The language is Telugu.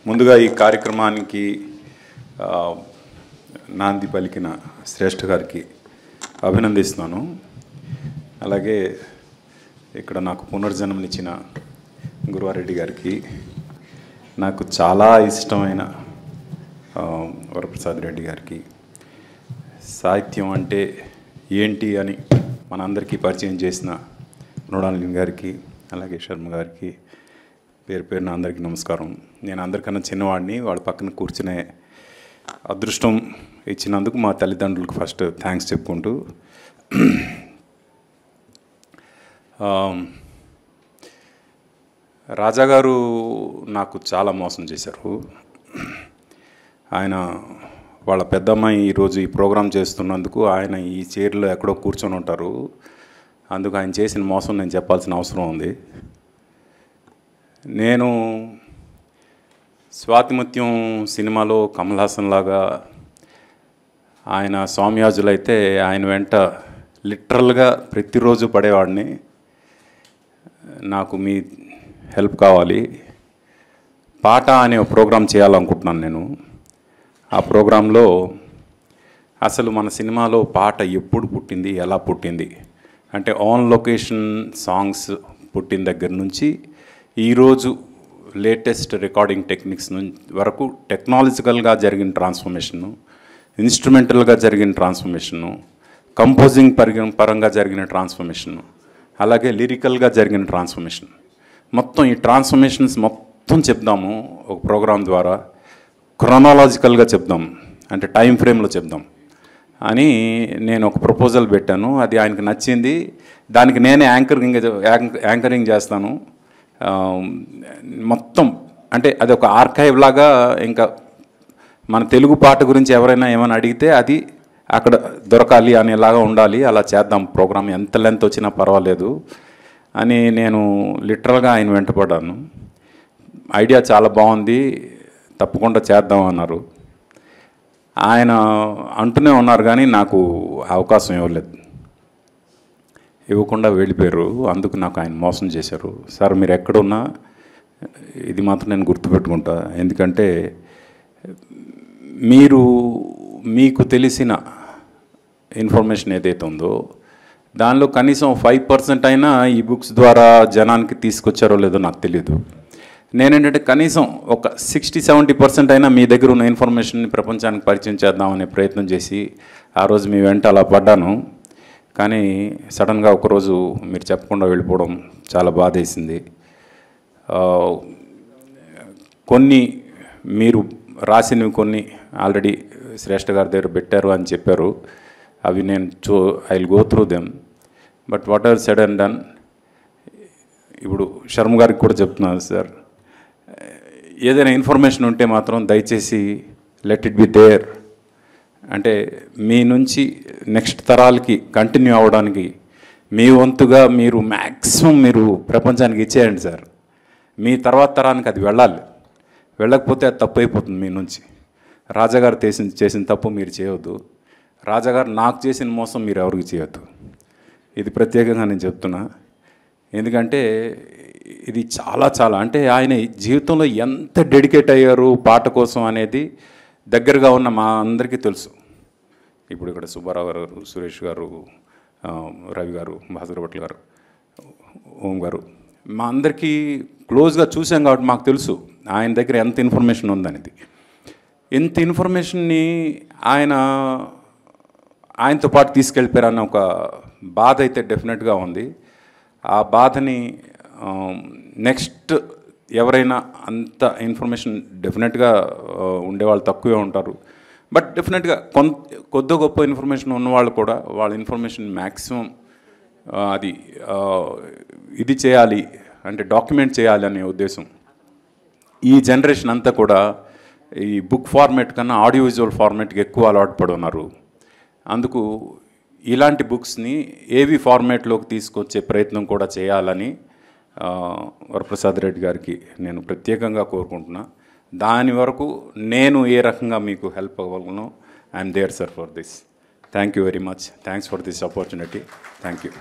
ముందుగా ఈ కార్యక్రమానికి నాంది పలికిన శ్రేష్ఠ గారికి అభినందిస్తున్నాను. అలాగే ఇక్కడ నాకు పునర్జన్మనిచ్చిన గురువారెడ్డి గారికి, నాకు చాలా ఇష్టమైన వరప్రసాద్ రెడ్డి గారికి, సాహిత్యం అంటే ఏంటి అని మనందరికీ పరిచయం చేసిన మృణాలిని గారికి, అలాగే శర్మ గారికి పేరు పేరున అందరికీ నమస్కారం. నేను అందరికన్నా చిన్నవాడిని, వాళ్ళ పక్కన కూర్చునే అదృష్టం ఇచ్చినందుకు మా తల్లిదండ్రులకు ఫస్ట్ థ్యాంక్స్ చెప్పుకుంటూ, రాజాగారు నాకు చాలా మోసం చేశారు. ఆయన వాళ్ళ పెద్దమ్మాయి ఈరోజు ఈ ప్రోగ్రాం చేస్తున్నందుకు ఆయన ఈ చైర్లో ఎక్కడో కూర్చొని ఉంటారు. అందుకు ఆయన చేసిన మోసం నేను చెప్పాల్సిన అవసరం ఉంది. నేను స్వాతిముత్యం సినిమాలో కమల్ హాసన్ లాగా ఆయన స్వామియాజులైతే ఆయన వెంట లిటరల్గా ప్రతిరోజు పడేవాడిని. నాకు మీ హెల్ప్ కావాలి. పాట అనే ప్రోగ్రాం చేయాలనుకుంటున్నాను నేను. ఆ ప్రోగ్రాంలో అసలు మన సినిమాలో పాట ఎప్పుడు పుట్టింది, ఎలా పుట్టింది అంటే ఆన్ లొకేషన్ సాంగ్స్ పుట్టిన దగ్గర నుంచి ఈరోజు లేటెస్ట్ రికార్డింగ్ టెక్నిక్స్ వరకు టెక్నాలజికల్గా జరిగిన ట్రాన్స్ఫర్మేషను, ఇన్స్ట్రుమెంటల్గా జరిగిన ట్రాన్స్ఫర్మేషను, కంపోజింగ్ పరంగా జరిగిన ట్రాన్స్ఫర్మేషను, అలాగే లిరికల్గా జరిగిన ట్రాన్స్ఫర్మేషన్, మొత్తం ఈ ట్రాన్స్ఫర్మేషన్స్ మొత్తం చెప్దాము ఒక ప్రోగ్రాం ద్వారా. క్రొనాలజికల్గా చెప్దాం అంటే టైం ఫ్రేమ్లో చెప్దాం అని నేను ఒక ప్రపోజల్ పెట్టాను. అది ఆయనకు నచ్చింది. దానికి నేనే యాంకరింగ్ చేస్తాను మొత్తం. అంటే అది ఒక ఆర్కైవ్ లాగా, ఇంకా మన తెలుగు పాట గురించి ఎవరైనా ఏమైనా అడిగితే అది అక్కడ దొరకాలి అనేలాగా ఉండాలి. అలా చేద్దాం ప్రోగ్రామ్, ఎంత లెంత్ వచ్చినా పర్వాలేదు అని నేను లిటరల్గా ఆయన వెంటపడ్డాను. ఐడియా చాలా బాగుంది, తప్పకుండా చేద్దాం అన్నారు. ఆయన అంటూనే ఉన్నారు కానీ నాకు అవకాశం ఇవ్వకుండా వెళ్ళిపోయారు. అందుకు నాకు ఆయన మోసం చేశారు. సార్ మీరు ఎక్కడున్నా ఇది మాత్రం నేను గుర్తుపెట్టుకుంటా. ఎందుకంటే మీకు తెలిసిన ఇన్ఫర్మేషన్ ఏదైతే ఉందో దానిలో కనీసం 5% అయినా ఈ బుక్స్ ద్వారా జనానికి తీసుకొచ్చారో లేదో నాకు తెలియదు. నేనేంటంటే కనీసం ఒక 60-70% అయినా మీ దగ్గర ఉన్న ఇన్ఫర్మేషన్ని ప్రపంచానికి పరిచయం చేద్దామనే ప్రయత్నం చేసి ఆ రోజు మీ వెంట అలా పడ్డాను. కానీ సడన్గా ఒకరోజు మీరు చెప్పకుండా వెళ్ళిపోవడం చాలా బాధేసింది. కొన్ని మీరు రాసినవి కొన్ని ఆల్రెడీ శ్రేష్ఠ గారి దగ్గర పెట్టారు అని చెప్పారు. అవి నేను I will go through them. But what ever said and done, ఇప్పుడు శర్మ గారికి కూడా చెప్తున్నాను సార్, ఏదైనా ఇన్ఫర్మేషన్ ఉంటే మాత్రం దయచేసి లెట్ ఇట్ బి దేర్. అంటే మీ నుంచి నెక్స్ట్ తరాలకి కంటిన్యూ అవ్వడానికి మీ వంతుగా మీరు మ్యాక్సిమం మీరు ప్రపంచానికి ఇచ్చేయండి సార్. మీ తర్వాత తరానికి అది వెళ్ళాలి. వెళ్ళకపోతే అది తప్పు అయిపోతుంది మీ నుంచి. రాజాగారు చేసిన తప్పు మీరు చేయవద్దు. రాజాగారు నాకు చేసిన మోసం మీరు ఎవరికి చేయొద్దు. ఇది ప్రత్యేకంగా నేను చెప్తున్నా. ఎందుకంటే ఇది చాలా అంటే ఆయన జీవితంలో ఎంత డెడికేట్ అయ్యారు పాట కోసం అనేది దగ్గరగా ఉన్న మా అందరికీ తెలుసు. ఇప్పుడు ఇక్కడ సుబ్బారావు గారు, సురేష్ గారు, రవి గారు, భాస్కర్ భట్ల గారు, ఓం గారు, మా అందరికీ క్లోజ్గా చూసాం కాబట్టి మాకు తెలుసు ఆయన దగ్గర ఎంత ఇన్ఫర్మేషన్ ఉందనేది. ఇంత ఇన్ఫర్మేషన్ని ఆయనతో పాటు తీసుకెళ్ళిపోయారన్న ఒక బాధ అయితే డెఫినెట్గా ఉంది. ఆ బాధని నెక్స్ట్ ఎవరైనా అంత ఇన్ఫర్మేషన్ డెఫినెట్గా ఉండేవాళ్ళు తక్కువే ఉంటారు. బట్ డెఫినెట్గా కొద్ది గొప్ప ఇన్ఫర్మేషన్ ఉన్నవాళ్ళు కూడా వాళ్ళ ఇన్ఫర్మేషన్ మ్యాక్సిమం ఇది చేయాలి అంటే డాక్యుమెంట్ చేయాలి అనే ఉద్దేశం. ఈ జనరేషన్ అంతా కూడా ఈ బుక్ ఫార్మేట్ కన్నా ఆడియో విజువల్ ఫార్మేట్కి ఎక్కువ అలవాటు పడి ఉన్నారు. అందుకు ఇలాంటి బుక్స్ని ఏవి ఫార్మేట్లోకి తీసుకొచ్చే ప్రయత్నం కూడా చేయాలని వరప్రసాద్ రెడ్డి గారికి నేను ప్రత్యేకంగా కోరుకుంటున్నా. దాని వరకు నేను ఏ రకంగా మీకు హెల్ప్ అవ్వగలను, I'm there sir for this. Thank you very much. Thanks for this opportunity. Thank you.